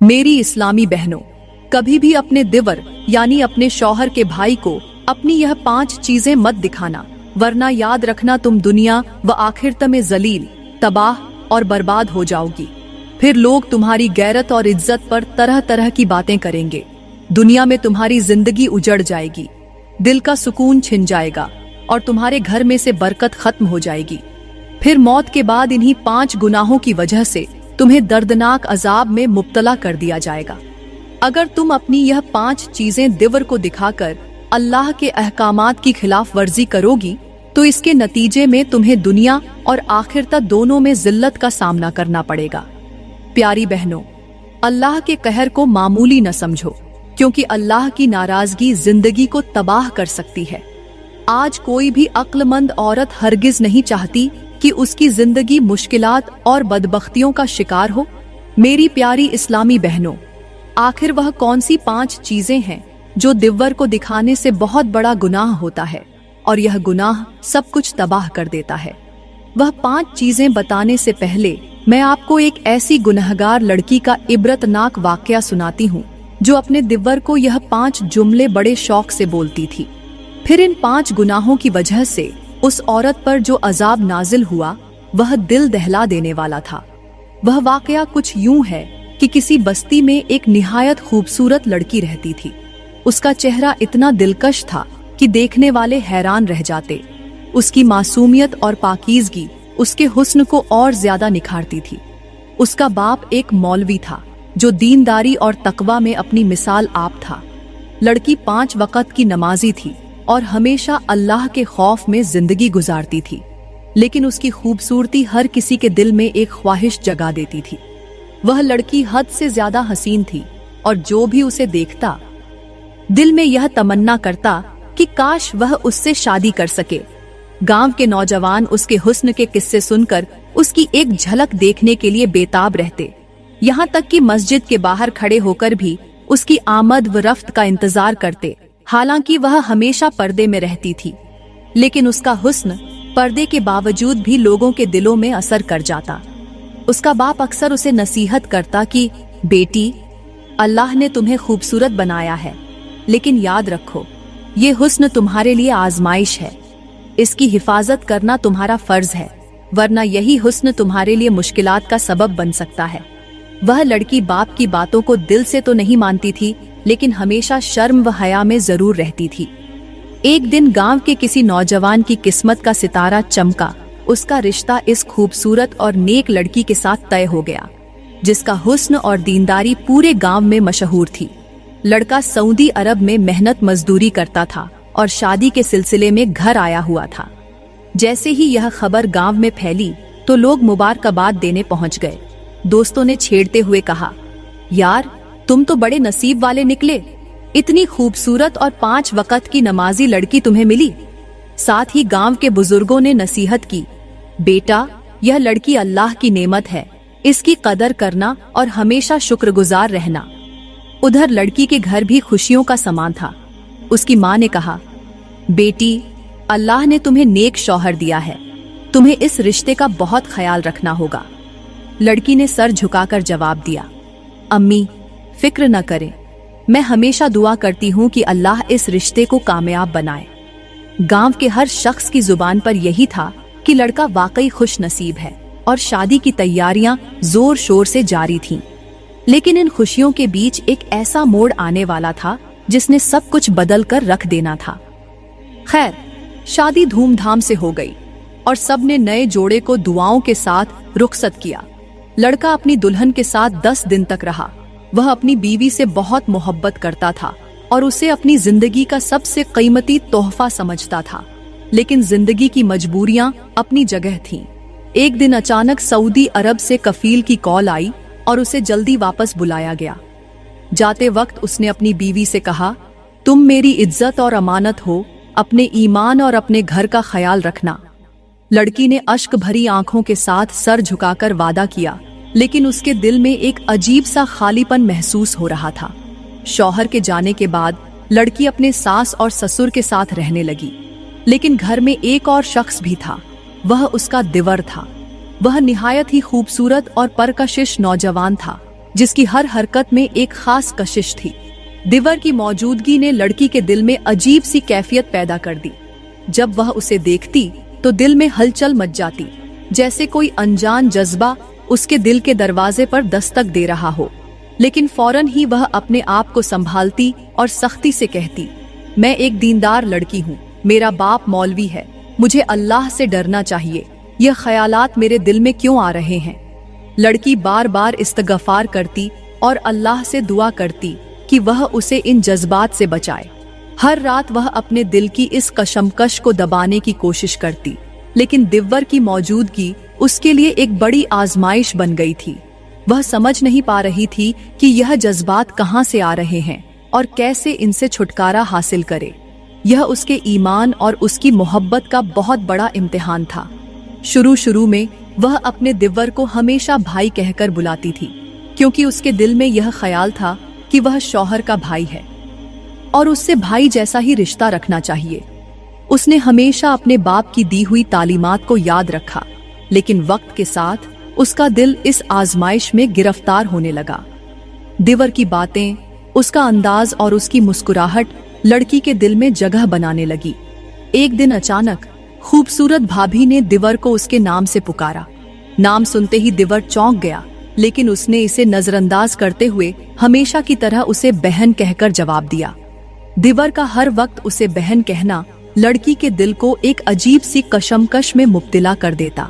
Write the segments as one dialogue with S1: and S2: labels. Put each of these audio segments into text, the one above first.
S1: मेरी इस्लामी बहनों, कभी भी अपने दिवर यानी अपने शौहर के भाई को अपनी यह 5 चीजें मत दिखाना, वरना याद रखना तुम दुनिया व आखिरत में जलील, तबाह और बर्बाद हो जाओगी। फिर लोग तुम्हारी गैरत और इज्जत पर तरह तरह की बातें करेंगे। दुनिया में तुम्हारी जिंदगी उजड़ जाएगी, दिल का सुकून छिन जाएगा और तुम्हारे घर में से बरकत खत्म हो जाएगी। फिर मौत के बाद इन्हीं 5 गुनाहों की वजह से तुम्हें दर्दनाक अजाब में मुब्तला कर दिया जाएगा। अगर तुम अपनी यह 5 चीजें दिवर को दिखाकर अल्लाह के अहकामात की खिलाफ वर्जी करोगी तो इसके नतीजे में तुम्हें दुनिया और आखिरत दोनों में जिल्लत का सामना करना पड़ेगा। प्यारी बहनों, अल्लाह के कहर को मामूली न समझो, क्योंकि अल्लाह की नाराजगी जिंदगी को तबाह कर सकती है। आज कोई भी अक्लमंद औरत हरगिज नहीं चाहती कि उसकी जिंदगी मुश्किलात और बदबख्तियों का शिकार हो। मेरी प्यारी इस्लामी बहनों, आखिर वह कौन सी 5 चीजें हैं जो दिव्वर को दिखाने से बहुत बड़ा गुनाह होता है और यह गुनाह सब कुछ तबाह कर देता है? वह 5 चीजें बताने से पहले मैं आपको एक ऐसी गुनहगार लड़की का इबरतनाक वाकया सुनाती हूँ जो अपने दिव्वर को यह 5 जुमले बड़े शौक से बोलती थी। फिर इन 5 गुनाहों की वजह से उस औरत पर जो अजाब नाजिल हुआ वह दिल दहला देने वाला था। वह वाकया कुछ यूं है कि किसी बस्ती में एक निहायत खूबसूरत लड़की रहती थी। उसका चेहरा इतना दिलकश था कि देखने वाले हैरान रह जाते। उसकी मासूमियत और पाकीज़गी उसके हुस्न को और ज्यादा निखारती थी। उसका बाप एक मौलवी था जो दीनदारी और तकवा में अपनी मिसाल आप था। लड़की 5 वक़्त की नमाजी थी और हमेशा अल्लाह के खौफ में जिंदगी गुजारती थी, लेकिन उसकी खूबसूरती हर किसी के दिल में एक ख्वाहिश जगा देती थी। वह लड़की हद से ज्यादा हसीन थी और जो भी उसे देखता दिल में यह तमन्ना करता कि काश वह उससे शादी कर सके। गांव के नौजवान उसके हुस्न के किस्से सुनकर उसकी एक झलक देखने के लिए बेताब रहते। यहाँ तक कि मस्जिद के बाहर खड़े होकर भी उसकी आमद व रफ्त का इंतजार करते। हालांकि वह हमेशा पर्दे में रहती थी, लेकिन उसका हुस्न पर्दे के बावजूद भी लोगों के दिलों में असर कर जाता। उसका बाप अक्सर उसे नसीहत करता कि बेटी, अल्लाह ने तुम्हें खूबसूरत बनाया है, लेकिन याद रखो ये हुस्न तुम्हारे लिए आजमाइश है। इसकी हिफाजत करना तुम्हारा फर्ज है, वरना यही हुस्न तुम्हारे लिए मुश्किलात का सबब बन सकता है। वह लड़की बाप की बातों को दिल से तो नहीं मानती थी, लेकिन हमेशा शर्म व हया में जरूर रहती थी। एक दिन गांव के किसी नौजवान की किस्मत का सितारा चमका। उसका रिश्ता इस खूबसूरत और नेक लड़की के साथ तय हो गया, जिसका हुस्न और दीनदारी पूरे गांव में मशहूर थी। लड़का सऊदी अरब में मेहनत मजदूरी करता था और शादी के सिलसिले में घर आया हुआ था। जैसे ही यह खबर गांव में फैली तो लोग मुबारकबाद देने पहुंच गए। दोस्तों ने छेड़ते हुए कहा, यार तुम तो बड़े नसीब वाले निकले, इतनी खूबसूरत और 5 वक़्त की नमाजी लड़की तुम्हें मिली। साथ ही गांव के बुजुर्गों ने नसीहत की, बेटा यह लड़की अल्लाह की नेमत है, इसकी कदर करना और हमेशा शुक्रगुजार रहना। उधर लड़की के घर भी खुशियों का सामान था। उसकी माँ ने कहा, बेटी अल्लाह ने तुम्हें नेक शौहर दिया है, तुम्हें इस रिश्ते का बहुत ख्याल रखना होगा। लड़की ने सर झुकाकर जवाब दिया, अम्मी फिक्र न करें, मैं हमेशा दुआ करती हूँ कि अल्लाह इस रिश्ते को कामयाब बनाए। गांव के हर शख्स की जुबान पर यही था कि लड़का वाकई खुश नसीब है और शादी की तैयारियां जोर शोर से जारी थीं। लेकिन इन खुशियों के बीच एक ऐसा मोड़ आने वाला था जिसने सब कुछ बदल कर रख देना था। खैर, शादी धूमधाम से हो गई और सबने नए जोड़े को दुआओं के साथ रुखसत किया। लड़का अपनी दुल्हन के साथ 10 दिन तक रहा। वह अपनी बीवी से बहुत मोहब्बत करता था और उसे अपनी जिंदगी का सबसे कीमती तोहफा समझता था। लेकिन जिंदगी की मजबूरियां अपनी जगह थीं। एक दिन अचानक सऊदी अरब से कफील की कॉल आई और उसे जल्दी वापस बुलाया गया। जाते वक्त उसने अपनी बीवी से कहा, तुम मेरी इज्जत और अमानत हो, अपने ईमान और अपने घर का ख्याल रखना। लड़की ने अश्क भरी आंखों के साथ सर झुकाकर वादा किया, लेकिन उसके दिल में एक अजीब सा खालीपन महसूस हो रहा था। शौहर के जाने के बाद लड़की अपने सास और ससुर के साथ रहने लगी, लेकिन घर में एक और शख्स भी था। वह उसका दिवर था। वह निहायत ही खूबसूरत और परकशिश नौजवान था जिसकी हर हरकत में एक खास कशिश थी। दिवर की मौजूदगी ने लड़की के दिल में अजीब सी कैफियत पैदा कर दी। जब वह उसे देखती तो दिल में हलचल मच जाती, जैसे कोई अनजान जज्बा उसके दिल के दरवाजे पर दस्तक दे रहा हो। लेकिन फौरन ही वह अपने आप को संभालती और सख्ती से कहती, मैं एक दीनदार लड़की हूँ, मेरा बाप मौलवी है, मुझे अल्लाह से डरना चाहिए, यह ख्यालात मेरे दिल में क्यों आ रहे हैं। लड़की बार बार इस्तगफार करती और अल्लाह से दुआ करती कि वह उसे इन जज्बात से बचाए। हर रात वह अपने दिल की इस कशमकश को दबाने की कोशिश करती, लेकिन दिव्वर की मौजूदगी उसके लिए एक बड़ी आजमाइश बन गई थी। वह समझ नहीं पा रही थी कि यह जज्बात कहाँ से आ रहे हैं और कैसे इनसे छुटकारा हासिल करे। यह उसके ईमान और उसकी मोहब्बत का बहुत बड़ा इम्तिहान था। शुरू में वह अपने दिव्वर को हमेशा भाई कहकर बुलाती थी, क्योंकि उसके दिल में यह ख्याल था कि वह शौहर का भाई है और उससे भाई जैसा ही रिश्ता रखना चाहिए। उसने हमेशा अपने बाप की दी हुई तालीमात को याद रखा, लेकिन वक्त के साथ उसका दिल इस आजमाइश में गिरफ्तार होने लगा। दिवर की बातें, उसका अंदाज और उसकी मुस्कुराहट लड़की के दिल में जगह बनाने लगी। एक दिन अचानक खूबसूरत भाभी ने दिवर को उसके नाम से पुकारा। नाम सुनते ही दिवर चौंक गया, लेकिन उसने इसे नजरअंदाज करते हुए हमेशा की तरह उसे बहन कहकर जवाब दिया। दिवर का हर वक्त उसे बहन कहना लड़की के दिल को एक अजीब सी कशमकश में मुब्तला कर देता।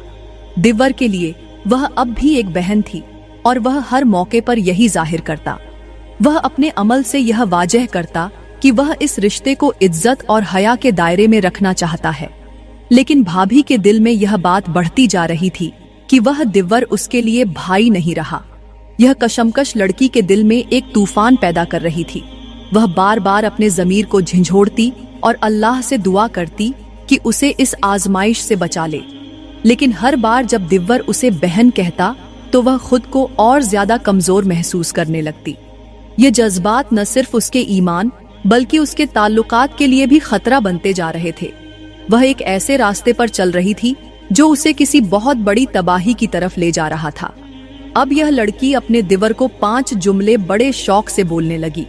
S1: दिवर के लिए वह अब भी एक बहन थी और वह हर मौके पर यही जाहिर करता। वह अपने अमल से यह वाजह करता कि वह इस रिश्ते को इज्जत और हया के दायरे में रखना चाहता है। लेकिन भाभी के दिल में यह बात बढ़ती जा रही थी कि वह दिव्वर उसके लिए भाई नहीं रहा। यह कशमकश लड़की के दिल में एक तूफान पैदा कर रही थी। वह बार बार अपने ज़मीर को झंझोड़ती और अल्लाह से दुआ करती कि उसे इस आजमाइश से बचा ले। लेकिन हर बार जब दिव्वर उसे बहन कहता तो वह खुद को और ज्यादा कमजोर महसूस करने लगती। ये जज्बात न सिर्फ उसके ईमान बल्कि उसके ताल्लुकात के लिए भी खतरा बनते जा रहे थे। वह एक ऐसे रास्ते पर चल रही थी जो उसे किसी बहुत बड़ी तबाही की तरफ ले जा रहा था। अब यह लड़की अपने दिवर को 5 जुमले बड़े शौक से बोलने लगी।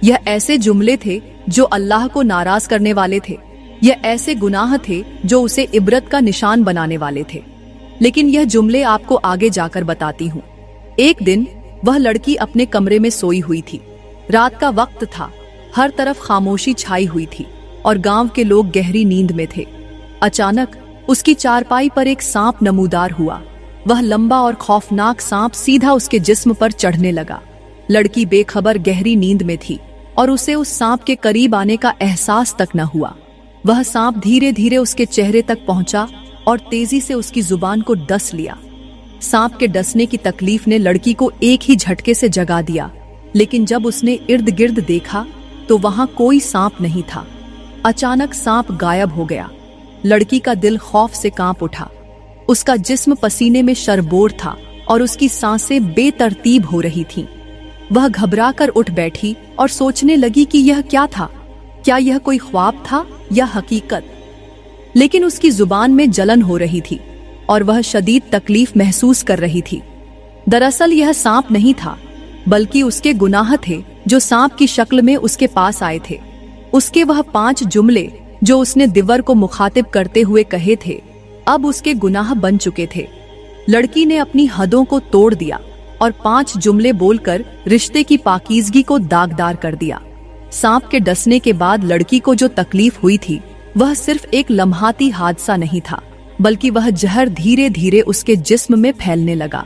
S1: यह ऐसे जुमले थे जो अल्लाह को नाराज करने वाले थे। यह ऐसे गुनाह थे जो उसे इबरत का निशान बनाने वाले थे। लेकिन यह जुमले आपको आगे जाकर बताती हूँ। एक दिन वह लड़की अपने कमरे में सोई हुई थी। रात का वक्त था, हर तरफ खामोशी छाई हुई थी और गांव के लोग गहरी नींद में थे। अचानक उसकी चारपाई पर एक सांप नमूदार हुआ। वह लंबा और खौफनाक सांप सीधा उसके जिस्म पर चढ़ने लगा। लड़की बेखबर गहरी नींद में थी और उसे उस सांप के करीब आने का एहसास तक न हुआ। वह सांप धीरे धीरे उसके चेहरे तक पहुंचा और तेजी से उसकी जुबान को डस लिया। सांप के डसने की तकलीफ ने लड़की को एक ही झटके से जगा दिया, लेकिन जब उसने इर्द गिर्द देखा तो वहां कोई सांप नहीं था। अचानक सांप गायब हो गया। लड़की का दिल खौफ से कांप उठा। उसका जिस्म पसीने में शरबोर था और उसकी सांसें बेतरतीब हो रही थीं। वह घबराकर उठ बैठी और सोचने लगी कि यह क्या था। क्या यह कोई ख्वाब था या हकीकत? लेकिन उसकी जुबान में जलन हो रही थी और वह शदीद तकलीफ महसूस कर रही थी। दरअसल यह सांप नहीं था, बल्कि उसके गुनाह थे जो सांप की शक्ल में उसके पास आए थे। उसके वह 5 जुमले जो उसने दिवर को मुखातिब करते हुए कहे थे, अब उसके गुनाह बन चुके थे। लड़की ने अपनी हदों को तोड़ दिया और 5 जुमले बोलकर रिश्ते की पाकीज़गी को दागदार कर दिया। सांप के डसने के बाद लड़की को जो तकलीफ हुई थी वह सिर्फ एक लम्हाती हादसा नहीं था, बल्कि वह जहर धीरे धीरे उसके जिस्म में फैलने लगा।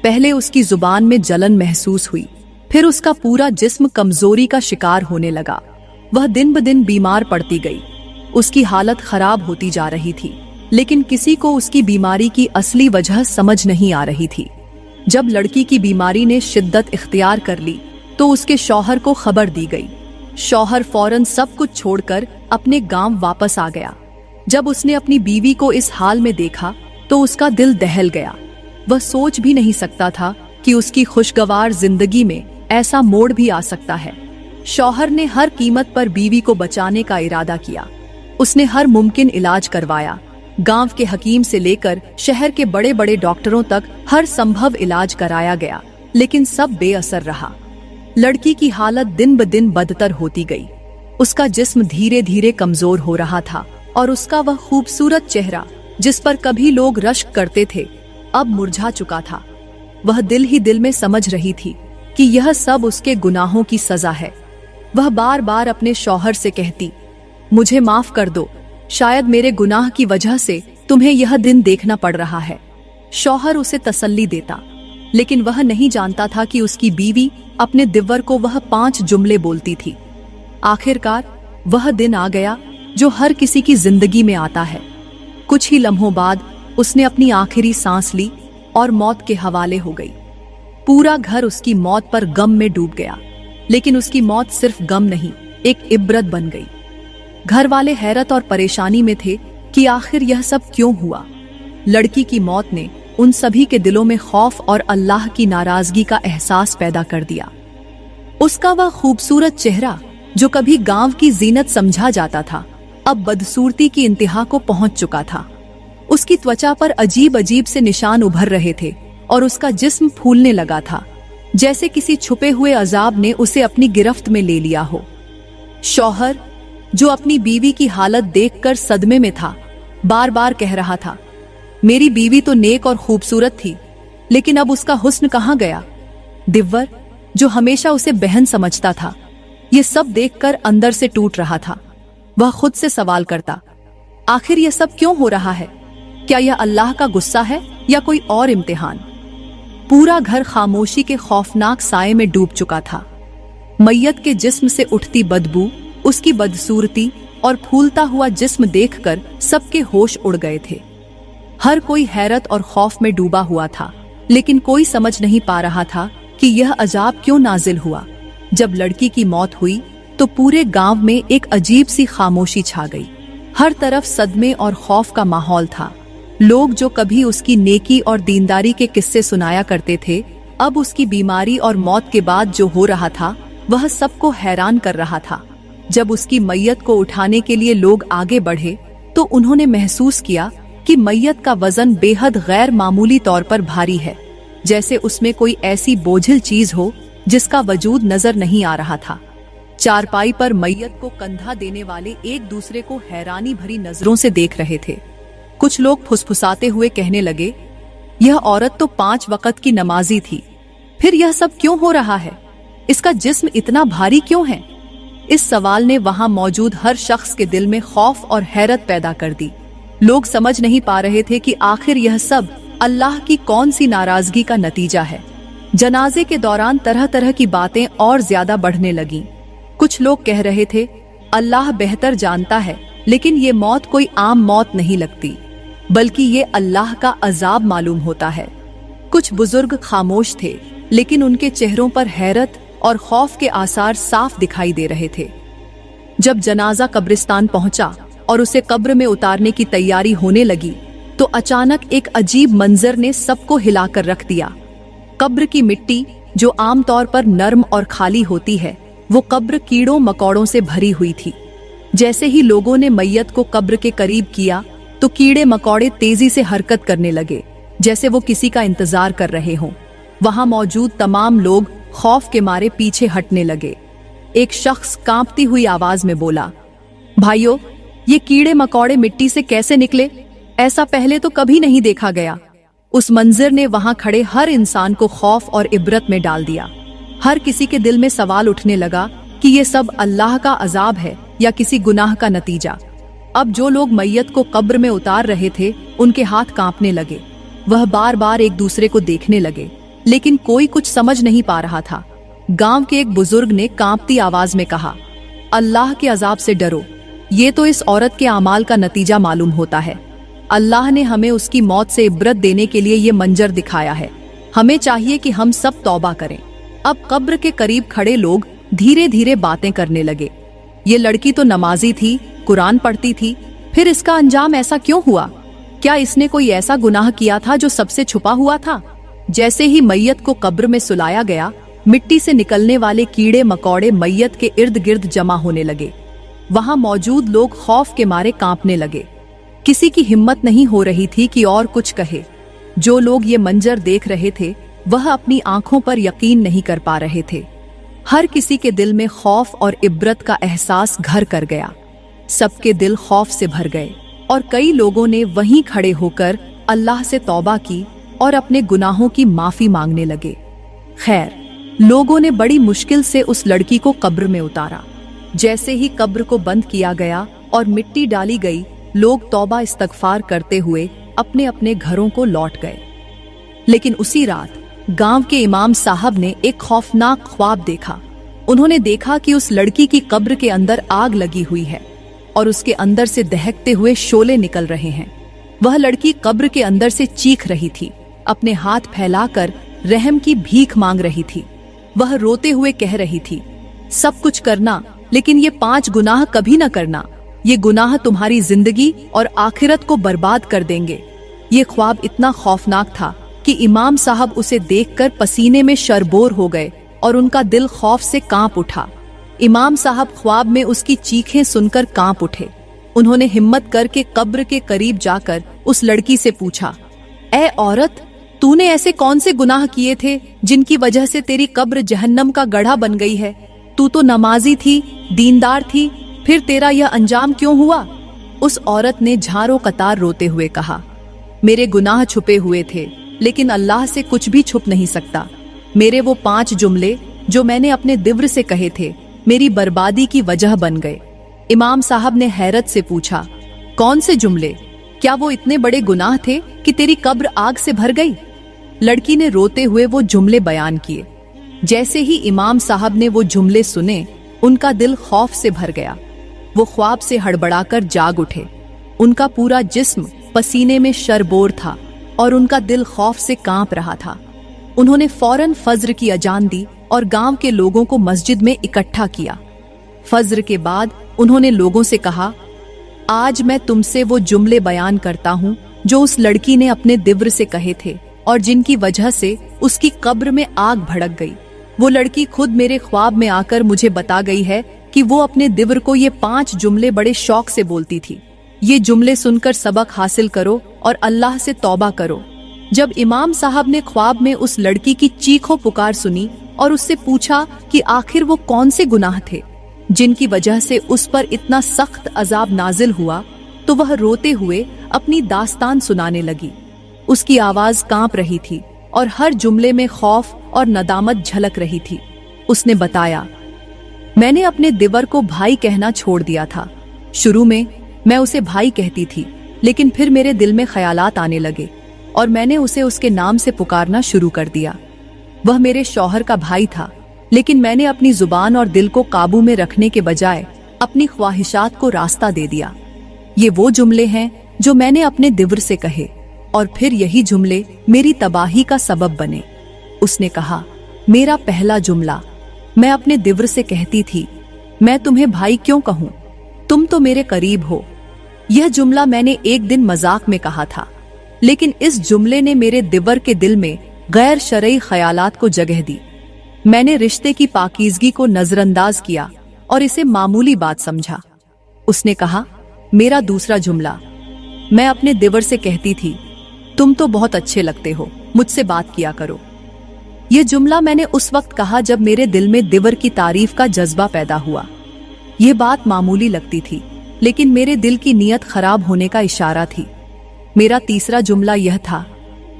S1: पहले उसकी जुबान में जलन महसूस हुई, फिर उसका पूरा जिस्म कमजोरी का शिकार होने लगा। वह दिन ब दिन बीमार पड़ती गई। उसकी हालत खराब होती जा रही थी, लेकिन किसी को उसकी बीमारी की असली वजह समझ नहीं आ रही थी। जब लड़की की बीमारी ने शिद्दत इख्तियार कर ली तो उसके शौहर को खबर दी गई। शौहर फौरन सब कुछ छोड़कर अपने गांव वापस आ गया। जब उसने अपनी बीवी को इस हाल में देखा तो उसका दिल दहल गया। वह सोच भी नहीं सकता था कि उसकी खुशगवार जिंदगी में ऐसा मोड़ भी आ सकता है। शौहर ने हर कीमत पर बीवी को बचाने का इरादा किया। उसने हर मुमकिन इलाज करवाया। गांव के हकीम से लेकर शहर के बड़े बड़े डॉक्टरों तक हर संभव इलाज कराया गया, लेकिन सब बेअसर रहा। लड़की की हालत दिन ब दिन बदतर होती गई। उसका जिस्म धीरे धीरे कमजोर हो रहा था और उसका वह खूबसूरत चेहरा जिस पर कभी लोग रश्क करते थे अब मुरझा चुका था। वह दिल ही दिल में समझ रही थी कि यह सब उसके गुनाहों की सजा है। वह बार बार अपने शौहर से कहती, मुझे माफ कर दो, शायद मेरे गुनाह की वजह से तुम्हें यह दिन देखना पड़ रहा है। शौहर उसे तसल्ली देता, लेकिन वह नहीं जानता था कि उसकी बीवी अपने दिव्वर को वह 5 जुमले बोलती थी। आखिरकार वह दिन आ गया जो हर किसी की जिंदगी में आता है। कुछ ही लम्हों बाद उसने अपनी आखिरी सांस ली और मौत के हवाले हो गई। पूरा घर उसकी मौत पर गम में डूब गया, लेकिन उसकी मौत सिर्फ गम नहीं, एक इबरत बन गई। घर वाले हैरत और परेशानी में थे कि आखिर यह सब क्यों हुआ। लड़की की मौत ने उन सभी के दिलों में खौफ और अल्लाह की नाराजगी का एहसास पैदा कर दिया। उसका वह खूबसूरत चेहरा जो कभी गांव की जीनत समझा जाता था, अब बदसूरती की इंतहा को पहुंच चुका था। उसकी त्वचा पर अजीब अजीब से निशान उभर रहे थे और उसका जिस्म फूलने लगा था, जैसे किसी छुपे हुए अजाब ने उसे अपनी गिरफ्त में ले लिया हो। शौहर, जो अपनी बीवी की हालत देखकर सदमे में था, बार बार कह रहा था, मेरी बीवी तो नेक और खूबसूरत थी, लेकिन अब उसका हुस्न कहाँ गया। दिव्वर, जो हमेशा उसे बहन समझता था, ये सब देखकर अंदर से टूट रहा था। वह खुद से सवाल करता, आखिर यह सब क्यों हो रहा है? क्या यह अल्लाह का गुस्सा है या कोई और इम्तिहान? पूरा घर खामोशी के खौफनाक साए में डूब चुका था। मैयत के जिस्म से उठती बदबू, उसकी बदसूरती और फूलता हुआ जिस्म देखकर सबके होश उड़ गए थे। हर कोई हैरत और खौफ में डूबा हुआ था, लेकिन कोई समझ नहीं पा रहा था कि यह अजाब क्यों नाजिल हुआ। जब लड़की की मौत हुई तो पूरे गांव में एक अजीब सी खामोशी छा गई। हर तरफ सदमे और खौफ का माहौल था। लोग जो कभी उसकी नेकी और दीनदारी के किस्से सुनाया करते थे, अब उसकी बीमारी और मौत के बाद जो हो रहा था वह सबको हैरान कर रहा था। जब उसकी मैयत को उठाने के लिए लोग आगे बढ़े तो उन्होंने महसूस किया कि मैयत का वजन बेहद गैर मामूली तौर पर भारी है, जैसे उसमें कोई ऐसी बोझिल चीज हो जिसका वजूद नजर नहीं आ रहा था। चारपाई पर मैयत को कंधा देने वाले एक दूसरे को हैरानी भरी नजरों से देख रहे थे। कुछ लोग फुसफुसाते हुए कहने लगे, यह औरत तो 5 वक्त की नमाजी थी, फिर यह सब क्यों हो रहा है? इसका जिस्म इतना भारी क्यों है? इस सवाल ने वहां मौजूद हर शख्स के दिल में खौफ और हैरत पैदा कर दी। लोग समझ नहीं पा रहे थे कि आखिर यह सब अल्लाह की कौन सी नाराजगी का नतीजा है। जनाजे के दौरान तरह तरह की बातें और ज्यादा बढ़ने लगीं। कुछ लोग कह रहे थे, अल्लाह बेहतर जानता है, लेकिन ये मौत कोई आम मौत नहीं लगती, बल्कि ये अल्लाह का अजाब मालूम होता है। कुछ बुजुर्ग खामोश थे, लेकिन उनके चेहरों पर हैरत और खौफ के आसार साफ दिखाई दे रहे थे। जब जनाजा कब्रिस्तान पहुंचा और उसे कब्र में उतारने की तैयारी होने लगी तो अचानक एक अजीब मंजर ने सबको हिलाकर रख दिया। कब्र की मिट्टी, जो आमतौर पर नर्म और खाली होती है, वो कब्र कीड़ों मकोड़ों से भरी हुई थी। जैसे ही लोगों ने मैयत को कब्र के करीब किया तो कीड़े मकोड़े तेजी से हरकत करने लगे, जैसे वो किसी का इंतजार कर रहे हों। वहां मौजूद तमाम लोग खौफ के मारे पीछे हटने लगे। एक शख्स कांपती हुई आवाज में बोला, भाइयों, ये कीड़े मकोड़े मिट्टी से कैसे निकले? ऐसा पहले तो कभी नहीं देखा गया। उस मंजर ने वहां खड़े हर इंसान को खौफ और इबरत में डाल दिया। हर किसी के दिल में सवाल उठने लगा कि ये सब अल्लाह का अजाब है या किसी गुनाह का नतीजा। अब जो लोग मैयत को कब्र में उतार रहे थे, उनके हाथ कांपने लगे। वह बार बार एक दूसरे को देखने लगे, लेकिन कोई कुछ समझ नहीं पा रहा था। गांव के एक बुजुर्ग ने कांपती आवाज में कहा, अल्लाह के अजाब से डरो, ये तो इस औरत के अमाल का नतीजा मालूम होता है। अल्लाह ने हमें उसकी मौत से इबरत देने के लिए ये मंजर दिखाया है। हमें चाहिए कि हम सब तौबा करें। अब कब्र के करीब खड़े लोग धीरे धीरे बातें करने लगे। ये लड़की तो नमाजी थी, कुरान पढ़ती थी, फिर इसका अंजाम ऐसा क्यों हुआ? क्या इसने कोई ऐसा गुनाह किया था जो सबसे छुपा हुआ था? जैसे ही मैयत को कब्र में सुलाया गया, मिट्टी से निकलने वाले कीड़े मकोड़े मैयत के इर्द गिर्द जमा होने लगे। वहां मौजूद लोग खौफ के मारे कांपने लगे। किसी की हिम्मत नहीं हो रही थी कि और कुछ कहे। जो लोग ये मंजर देख रहे थे वह अपनी आंखों पर यकीन नहीं कर पा रहे थे। हर किसी के दिल में खौफ और इब्रत का एहसास घर कर गया। सबके दिल खौफ से भर गए और कई लोगों ने वहीं खड़े होकर अल्लाह से तौबा की और अपने गुनाहों की माफी मांगने लगे। खैर, लोगों ने बड़ी मुश्किल से उस लड़की को कब्र में उतारा। जैसे ही कब्र को बंद किया गया और मिट्टी डाली गई, लोग तौबा इस्तगफार करते हुए अपने अपने घरों को लौट गए। लेकिन उसी रात गांव के इमाम साहब ने एक खौफनाक ख्वाब देखा। उन्होंने देखा कि उस लड़की की कब्र के अंदर आग लगी हुई है और उसके अंदर से दहकते हुए शोले निकल रहे हैं। वह लड़की कब्र के अंदर से चीख रही थी, अपने हाथ फैलाकर रहम की भीख मांग रही थी। वह रोते हुए कह रही थी, सब कुछ करना, लेकिन ये 5 गुनाह कभी न करना। ये गुनाह तुम्हारी जिंदगी और आखिरत को बर्बाद कर देंगे। ये ख्वाब इतना खौफनाक था कि इमाम साहब उसे देखकर पसीने में शरबोर हो गए और उनका दिल खौफ से कांप उठा। इमाम साहब ख्वाब में उसकी चीखें सुनकर कांप उठे। उन्होंने हिम्मत करके कब्र के करीब जाकर उस लड़की से पूछा, ऐ औरत, तूने ऐसे कौन से गुनाह किए थे जिनकी वजह से तेरी कब्र जहन्नम का गड्ढा बन गई है? तू तो नमाजी थी, दीनदार थी, फिर तेरा यह अंजाम क्यों हुआ? उस औरत ने झारो कतार रोते हुए कहा, मेरे गुनाह छुपे हुए थे, लेकिन अल्लाह से कुछ भी छुप नहीं सकता। मेरे वो 5 जुमले जो मैंने अपने दिव्र से कहे थे, मेरी बर्बादी की वजह बन गए। इमाम साहब ने हैरत से पूछा, कौन से जुमले? क्या वो इतने बड़े गुनाह थे कि तेरी कब्र आग से भर गई? लड़की ने रोते हुए वो जुमले बयान किए। जैसे ही इमाम साहब ने वो जुमले सुने, उनका दिल खौफ से भर गया। वो ख्वाब से हड़बड़ाकर जाग उठे। उनका पूरा जिस्म पसीने में शरबोर था और उनका दिल खौफ से कांप रहा था। उन्होंने फौरन फज्र की अजान दी और गांव के लोगों को मस्जिद में इकट्ठा किया। फज्र के बाद उन्होंने लोगों से कहा, आज मैं तुमसे वो जुमले बयान करता हूँ जो उस लड़की ने अपने दिव्र से कहे थे और जिनकी वजह से उसकी कब्र में आग भड़क गई। वो लड़की खुद मेरे ख्वाब में आकर मुझे बता गई है कि वो अपने दिव्र को ये 5 जुमले बड़े शौक से बोलती थी। ये जुमले सुनकर सबक हासिल करो और अल्लाह से तौबा करो। जब इमाम साहब ने ख्वाब में उस लड़की की चीखों पुकार सुनी और उससे पूछा कि आखिर वो कौन से गुनाह थे जिनकी वजह से उस पर इतना सख्त अजाब नाजिल हुआ, तो वह रोते हुए अपनी दास्तान सुनाने लगी। उसकी आवाज कांप रही थी और हर जुमले में खौफ और नदामत झलक रही थी। उसने बताया, मैंने अपने दिवर को भाई कहना छोड़ दिया था। शुरू में मैं उसे भाई कहती थी, लेकिन फिर मेरे दिल में ख्यालात आने लगे और मैंने उसे उसके नाम से पुकारना शुरू कर दिया। वह मेरे शौहर का भाई था, लेकिन मैंने अपनी जुबान और दिल को काबू में रखने के बजाय अपनी ख्वाहिशात को रास्ता दे दिया। ये वो जुमले हैं जो मैंने अपने दिवर से कहे और फिर यही जुमले मेरी तबाही का सबब बने। उसने कहा, मेरा पहला जुमला, मैं अपने दिवर से कहती थी, मैं तुम्हें भाई क्यों कहूं, तुम तो मेरे करीब हो। यह जुमला मैंने एक दिन मजाक में कहा था, लेकिन इस जुमले ने मेरे दिवर के दिल में गैर शरई ख्यालात को जगह दी। मैंने रिश्ते की पाकीज़गी को नजरअंदाज किया और इसे मामूली बात समझा। उसने कहा, मेरा दूसरा जुमला, मैं अपने दिवर से कहती थी, तुम तो बहुत अच्छे लगते हो, मुझसे बात किया करो। यह जुमला मैंने उस वक्त कहा जब मेरे दिल में दिवर की तारीफ का जज्बा पैदा हुआ। यह बात मामूली लगती थी, लेकिन मेरे दिल की नीयत खराब होने का इशारा थी। मेरा तीसरा जुमला यह था,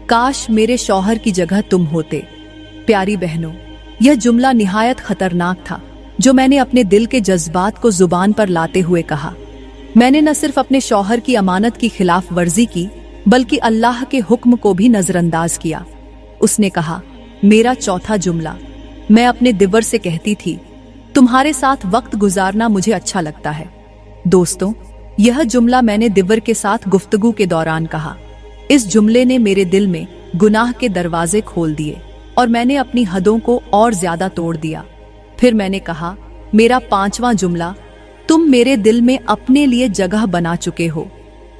S1: काश मेरे शौहर की जगह तुम होते। प्यारी बहनों, यह जुमला निहायत खतरनाक था जो मैंने अपने दिल के जज्बात को जुबान पर लाते हुए कहा। मैंने न सिर्फ अपने शौहर की अमानत की खिलाफ वर्जी की, बल्कि अल्लाह के हुक्म को भी नजरअंदाज किया। उसने कहा, मेरा चौथा जुमला, मैं अपने दिवर से कहती थी, तुम्हारे साथ वक्त गुजारना मुझे अच्छा लगता है। दोस्तों, यह जुमला मैंने दिवर के साथ गुफ्तगू के दौरान कहा। इस जुमले ने मेरे दिल में गुनाह के दरवाजे खोल दिए और मैंने अपनी हदों को और ज्यादा तोड़ दिया। फिर मैंने कहा, मेरा 5वां जुमला, तुम मेरे दिल में अपने लिए जगह बना चुके हो।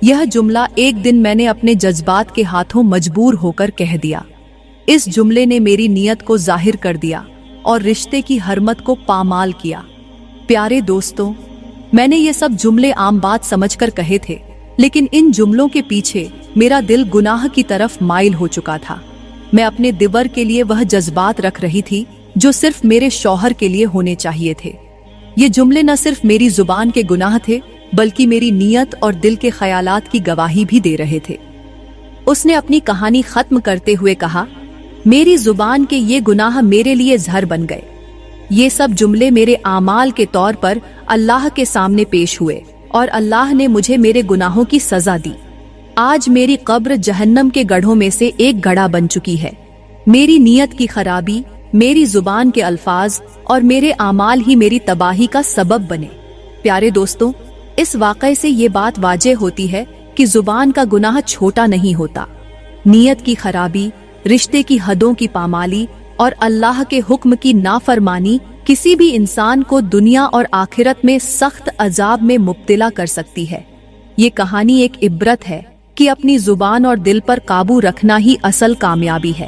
S1: यह जुमला एक दिन मैंने अपने जज्बात के हाथों मजबूर होकर कह दिया। इस जुमले ने मेरी नीयत को जाहिर कर दिया और रिश्ते की हरमत को पामाल किया। प्यारे दोस्तों, मैंने ये सब जुमले आम बात समझकर कहे थे, लेकिन इन जुमलों के पीछे मेरा दिल गुनाह की तरफ माइल हो चुका था। मैं अपने दिवर के लिए वह जज्बात रख रही थी जो सिर्फ मेरे शौहर के लिए होने चाहिए थे। ये जुमले न सिर्फ मेरी जुबान के गुनाह थे बल्कि मेरी नीयत और दिल के ख्यालात की गवाही भी दे रहे थे। उसने अपनी कहानी खत्म करते हुए कहा, मेरी जुबान के ये गुनाह मेरे लिए जहर बन गए। ये सब जुमले मेरे आमाल के तौर पर अल्लाह के सामने पेश हुए और अल्लाह ने मुझे मेरे गुनाहों की सजा दी। आज मेरी कब्र जहन्नम के गढ़ों में से एक गढ़ा बन चुकी है। मेरी नीयत की खराबी, मेरी जुबान के अल्फाज और मेरे आमाल ही मेरी तबाही का सबब बने। प्यारे दोस्तों, इस वाक़े से ये बात वाज़ेह होती है कि जुबान का गुनाह छोटा नहीं होता। नीयत की खराबी, रिश्ते की हदों की पामाली और अल्लाह के हुक्म की नाफरमानी किसी भी इंसान को दुनिया और आखिरत में सख्त अजाब में मुब्तला कर सकती है। ये कहानी एक इबरत है कि अपनी जुबान और दिल पर काबू रखना ही असल कामयाबी है।